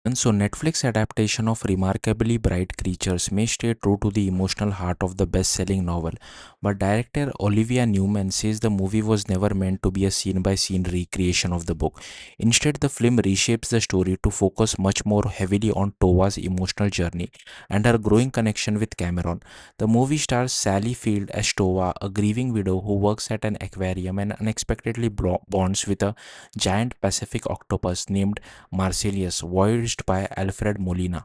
And so, Netflix adaptation of Remarkably Bright Creatures may stay true to the emotional heart of the best selling novel, but director Olivia Newman says the movie was never meant to be a scene by scene recreation of the book. Instead, the film reshapes the story to focus much more heavily on Towa's emotional journey and her growing connection with Cameron. The movie stars Sally Field as Towa, a grieving widow who works at an aquarium and unexpectedly bonds with a giant Pacific octopus named Marsilius, voiced by Alfred Molina.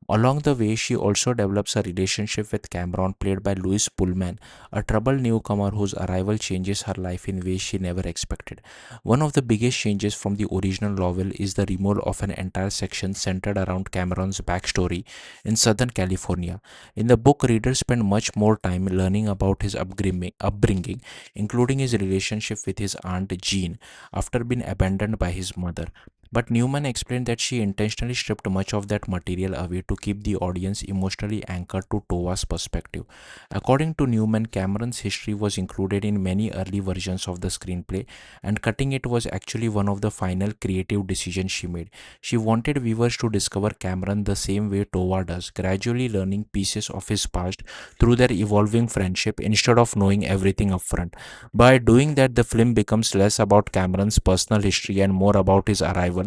Along the way, she also develops a relationship with Cameron, played by Louis Pullman, a troubled newcomer whose arrival changes her life in ways she never expected. One of the biggest changes from the original novel is the removal of an entire section centered around Cameron's backstory in Southern California. In the book, readers spend much more time learning about his upbringing, including his relationship with his aunt Jean after being abandoned by his mother. But Newman explained that she intentionally stripped much of that material away to keep the audience emotionally anchored to Towa's perspective. According to Newman, Cameron's history was included in many early versions of the screenplay, and cutting it was actually one of the final creative decisions she made. She wanted viewers to discover Cameron the same way Towa does, gradually learning pieces of his past through their evolving friendship instead of knowing everything upfront. By doing that, the film becomes less about Cameron's personal history and more about his arrival,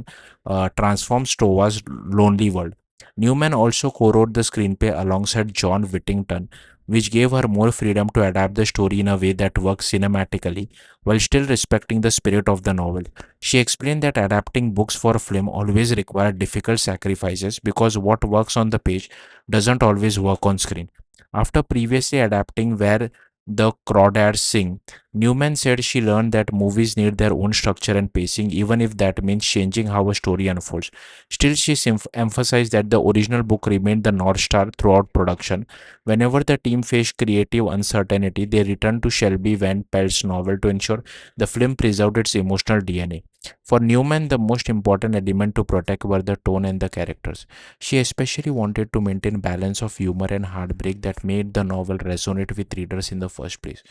transforms Towa's lonely world. Newman also co-wrote the screenplay alongside John Whittington, which gave her more freedom to adapt the story in a way that works cinematically while still respecting the spirit of the novel. She explained that adapting books for film always requires difficult sacrifices because what works on the page doesn't always work on screen. After previously adapting Where the Crawdads Sing, Newman said she learned that movies need their own structure and pacing, even if that means changing how a story unfolds. Still, she emphasized that the original book remained the North Star throughout production. Whenever the team faced creative uncertainty, they returned to Shelby Van Pelt's novel to ensure the film preserved its emotional DNA. For Newman, the most important element to protect were the tone and the characters. She especially wanted to maintain balance of humor and heartbreak that made the novel resonate with readers in the first place.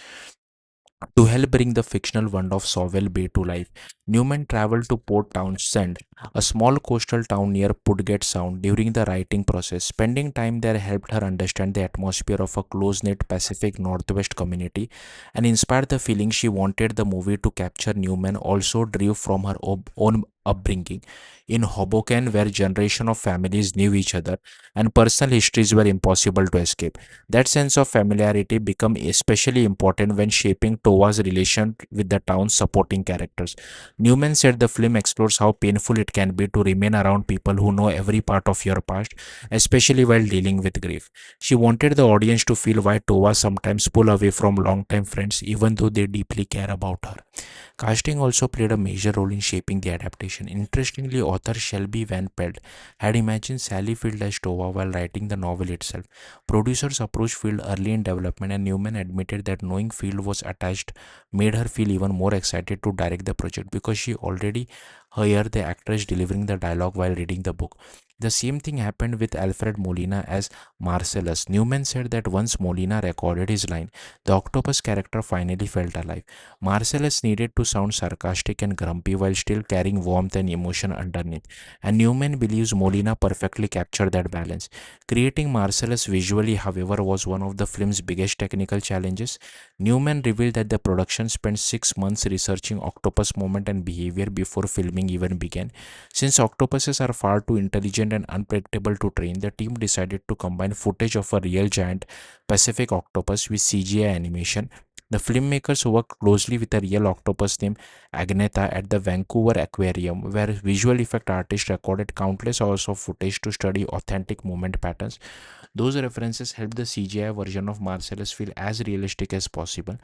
To help bring the fictional world of Sowell Bay to life, Newman traveled to Port Townsend, a small coastal town near Puget Sound, during the writing process. Spending time there helped her understand the atmosphere of a close knit Pacific Northwest community and inspired the feeling she wanted the movie to capture. Newman also drew from her own upbringing in Hoboken, where generations of families knew each other and personal histories were impossible to escape. That sense of familiarity became especially important when shaping Towa's relation with the town's supporting characters. Newman said the film explores how painful it can be to remain around people who know every part of your past, especially while dealing with grief. She wanted the audience to feel why Towa sometimes pull away from longtime friends even though they deeply care about her. Casting also played a major role in shaping the adaptation. Interestingly, author Shelby Van Pelt had imagined Sally Field as Tova while writing the novel itself. Producers approached Field early in development, and Newman admitted that knowing Field was attached made her feel even more excited to direct the project because she already heard the actress delivering the dialogue while reading the book. The same thing happened with Alfred Molina as Marcellus. Newman said that once Molina recorded his line, the octopus character finally felt alive. Marcellus needed to sound sarcastic and grumpy while still carrying warmth and emotion underneath, and Newman believes Molina perfectly captured that balance. Creating Marcellus visually, however, was one of the film's biggest technical challenges. Newman revealed that the production spent 6 months researching octopus movement and behavior before filming even began. Since octopuses are far too intelligent and unpredictable to train, the team decided to combine footage of a real giant Pacific octopus with CGI animation. The filmmakers worked closely with a real octopus named Agnetha at the Vancouver Aquarium, where visual effect artists recorded countless hours of footage to study authentic movement patterns. Those references helped the CGI version of Marcellus feel as realistic as possible.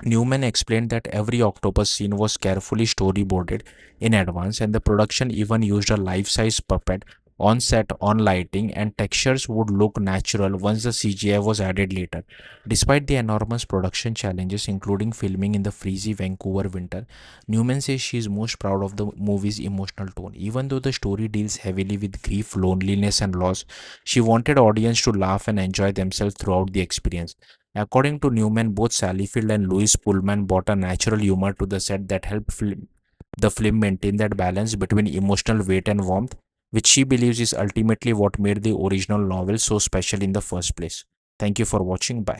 Newman explained that every octopus scene was carefully storyboarded in advance, and the production even used a life size puppet on set on lighting, and textures would look natural once the CGI was added later. Despite the enormous production challenges, including filming in the freezy Vancouver winter, Newman says she is most proud of the movie's emotional tone. Even though the story deals heavily with grief, loneliness, and loss, she wanted audience to laugh and enjoy themselves throughout the experience. According to Newman, both Sally Field and Louis Pullman brought a natural humor to the set that helped the film maintain that balance between emotional weight and warmth. which she believes is ultimately what made the original novel so special in the first place. Thank you for watching. Bye.